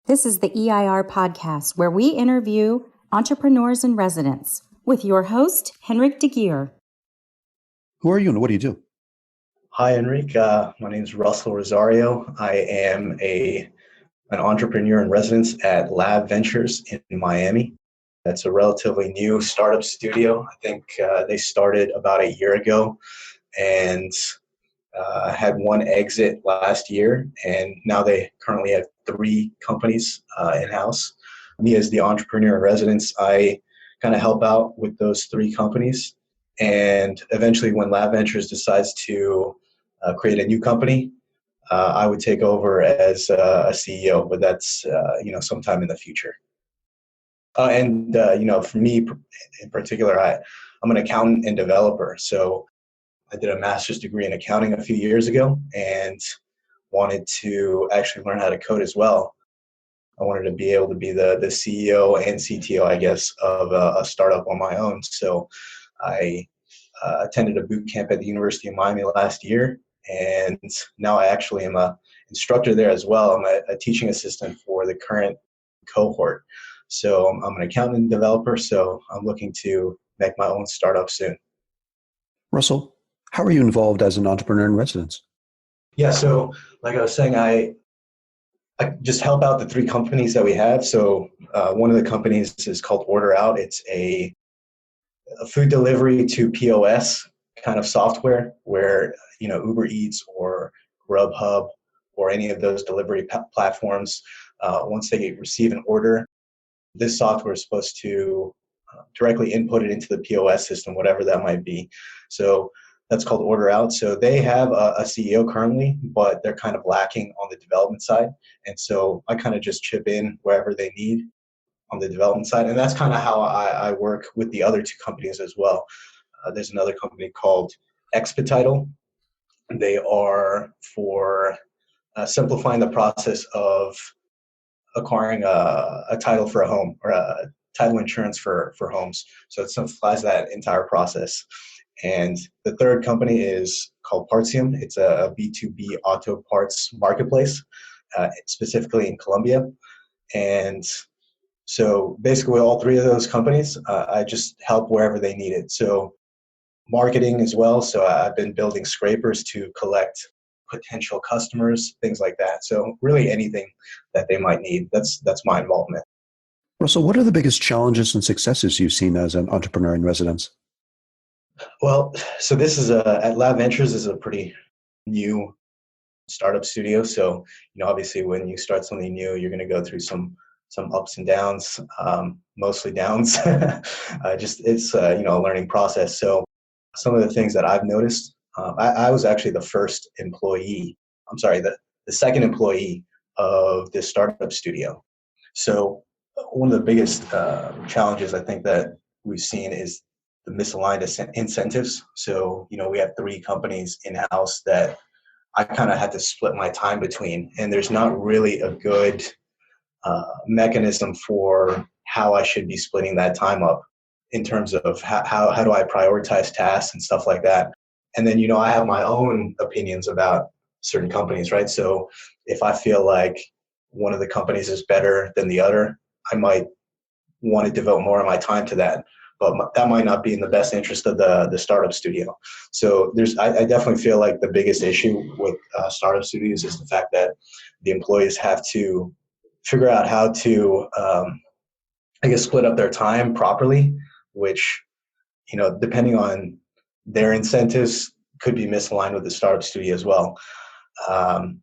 This is the EIR Podcast, where we interview entrepreneurs in residence with your host, Henrik de Geer. Who are you and what do you do? Hi, Henrik. My name is Russell Rosario. I am an entrepreneur in residence at Lab Ventures in Miami. That's a relatively new startup studio. I think they started about a year ago and had one exit last year, and now they currently have 3 companies in-house. Me as the entrepreneur in residence, I kind of help out with those 3 companies. And eventually when Lab Ventures decides to create a new company, I would take over as a CEO, but that's sometime in the future. For me in particular, I'm an accountant and developer. So I did a master's degree in accounting a few years ago and wanted to actually learn how to code as well. I wanted to be able to be the CEO and CTO, I guess, of a startup on my own. So I attended a boot camp at the University of Miami last year, and now I actually am an instructor there as well. I'm a teaching assistant for the current cohort. So I'm an accountant and developer, so I'm looking to make my own startup soon. Russell, how are you involved as an entrepreneur in residence? Yeah, so like I was saying, I just help out the 3 companies that we have. So one of the companies is called Order Out. It's a food delivery to POS kind of software where, Uber Eats or Grubhub or any of those delivery platforms, once they receive an order, this software is supposed to directly input it into the POS system, whatever that might be. So that's called Order Out. So they have a CEO currently, but they're kind of lacking on the development side. And so I kind of just chip in wherever they need on the development side. And that's kind of how I work with the other 2 companies as well. There's another company called Expetitle. They are for simplifying the process of acquiring a title for a home or a title insurance for homes. So it simplifies that entire process. And the 3rd company is called Partium. It's a B2B auto parts marketplace, specifically in Colombia. And so basically all 3 of those companies, I just help wherever they need it. So marketing as well. So I've been building scrapers to collect potential customers, things like that. So really anything that they might need, that's my involvement. Russell, what are the biggest challenges and successes you've seen as an entrepreneur in residence? Well, so this is at Lab Ventures is a pretty new startup studio. So, obviously when you start something new, you're going to go through some ups and downs, mostly downs. It's a learning process. So some of the things that I've noticed, I was actually the 2nd employee of this startup studio. So one of the biggest challenges I think that we've seen is the misaligned incentives. So, we have 3 companies in-house that I kind of had to split my time between, and there's not really a good mechanism for how I should be splitting that time up in terms of how do I prioritize tasks and stuff like that. And then, I have my own opinions about certain companies, right? So if I feel like one of the companies is better than the other, I might want to devote more of my time to that. But that might not be in the best interest of the startup studio. So I definitely feel like the biggest issue with startup studios is the fact that the employees have to figure out how to, split up their time properly, which, depending on their incentives, could be misaligned with the startup studio as well. And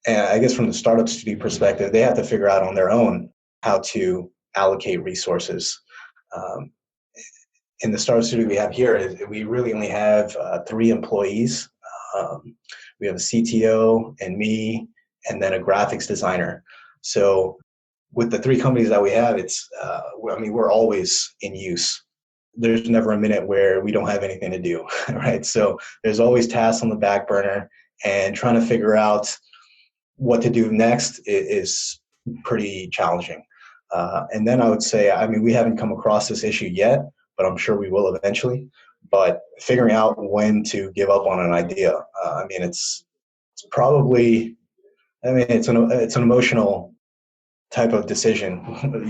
I guess from the startup studio perspective, they have to figure out on their own how to allocate resources. In the startup studio we have here, we really only have 3 employees. We have a CTO and me, and then a graphics designer. So with the 3 companies that we have, we're always in use. There's never a minute where we don't have anything to do, right? So there's always tasks on the back burner, and trying to figure out what to do next is pretty challenging. And then I would say, we haven't come across this issue yet, but I'm sure we will eventually. But figuring out when to give up on an idea, it's probably, it's an emotional type of decision.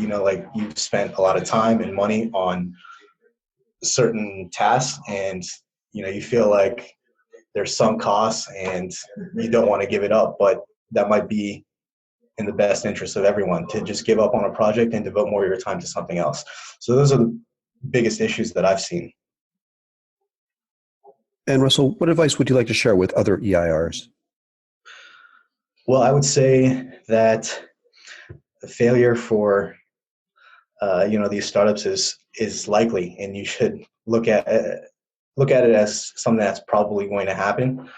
Like you've spent a lot of time and money on certain tasks, and you feel like there's some costs and you don't want to give it up, but that might be in the best interest of everyone to just give up on a project and devote more of your time to something else. So those are the biggest issues that I've seen. And Russell, what advice would you like to share with other EIRs? Well, I would say that the failure for these startups is likely, and you should look at it as something that's probably going to happen.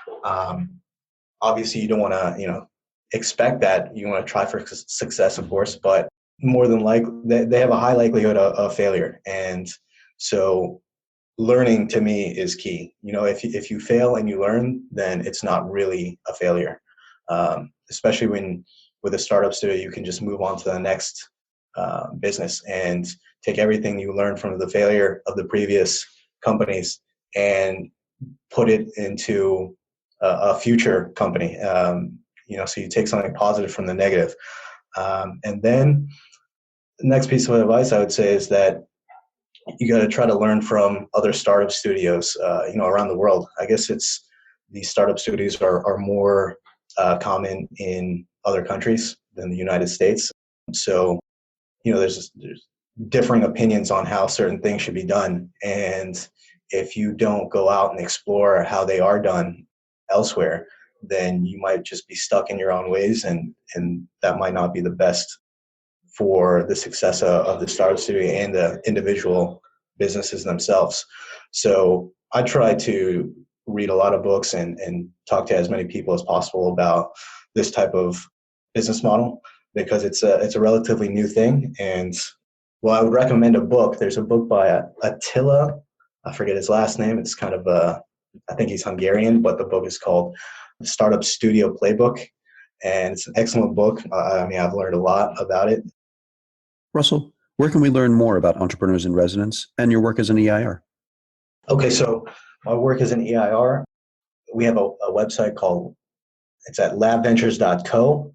Obviously, you don't want to expect that. You want to try for success, of course, but more than likely they have a high likelihood of failure, and so learning to me is key. If you fail and you learn, then it's not really a failure. Especially when with a startup studio, you can just move on to the next business and take everything you learned from the failure of the previous companies and put it into a future company. So you take something positive from the negative. And then the next piece of advice I would say is that you got to try to learn from other startup studios, around the world. I guess these startup studios are more common in other countries than the United States. So, there's differing opinions on how certain things should be done. And if you don't go out and explore how they are done elsewhere, then you might just be stuck in your own ways, and that might not be the best for the success of the startup studio and the individual businesses themselves. So I try to read a lot of books and talk to as many people as possible about this type of business model, because it's a relatively new thing. And I would recommend a book. There's a book by Attila. I forget his last name. It's kind of I think he's Hungarian, but the book is called The Startup Studio Playbook. And it's an excellent book. I've learned a lot about it. Russell, where can we learn more about Entrepreneurs in Residence and your work as an EIR? Okay, so my work as an EIR, we have a website it's at labventures.co,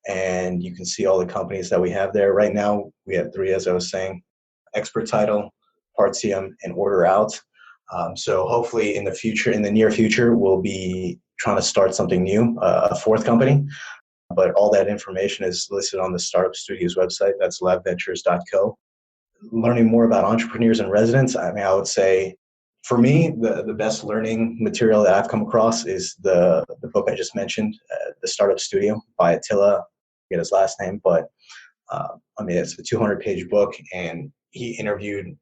and you can see all the companies that we have there. Right now, we have 3, as I was saying: Expert Title, Partium, and Order Out. So hopefully in the near future, we'll be trying to start something new, a 4th company. But all that information is listed on the Startup Studios website. That's labventures.co. Learning more about Entrepreneurs in Residence, I would say, for me, the best learning material that I've come across is the book I just mentioned, The Startup Studio by Attila. I forget his last name, but it's a 200-page book, and he interviewed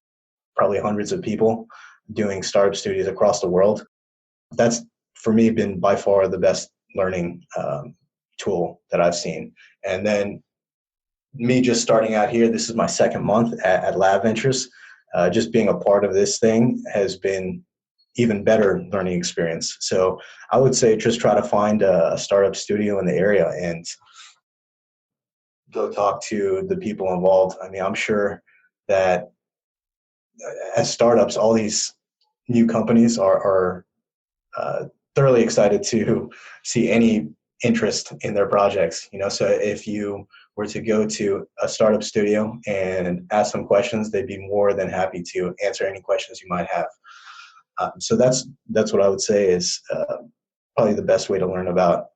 probably hundreds of people doing startup studios across the world. That's, for me, been by far the best learning tool that I've seen. And then me just starting out here, this is my 2nd month at Lab Ventures. Just being a part of this thing has been even better learning experience. So I would say just try to find a startup studio in the area and go talk to the people involved. I'm sure that as startups, all these new companies are thoroughly excited to see any interest in their projects. So if you were to go to a startup studio and ask them questions, they'd be more than happy to answer any questions you might have. So that's what I would say is probably the best way to learn about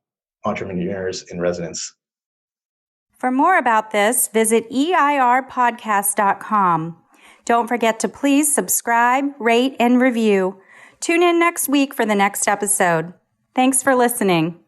Entrepreneurs in Residence. For more about this, visit EIRpodcast.com. Don't forget to please subscribe, rate, and review. Tune in next week for the next episode. Thanks for listening.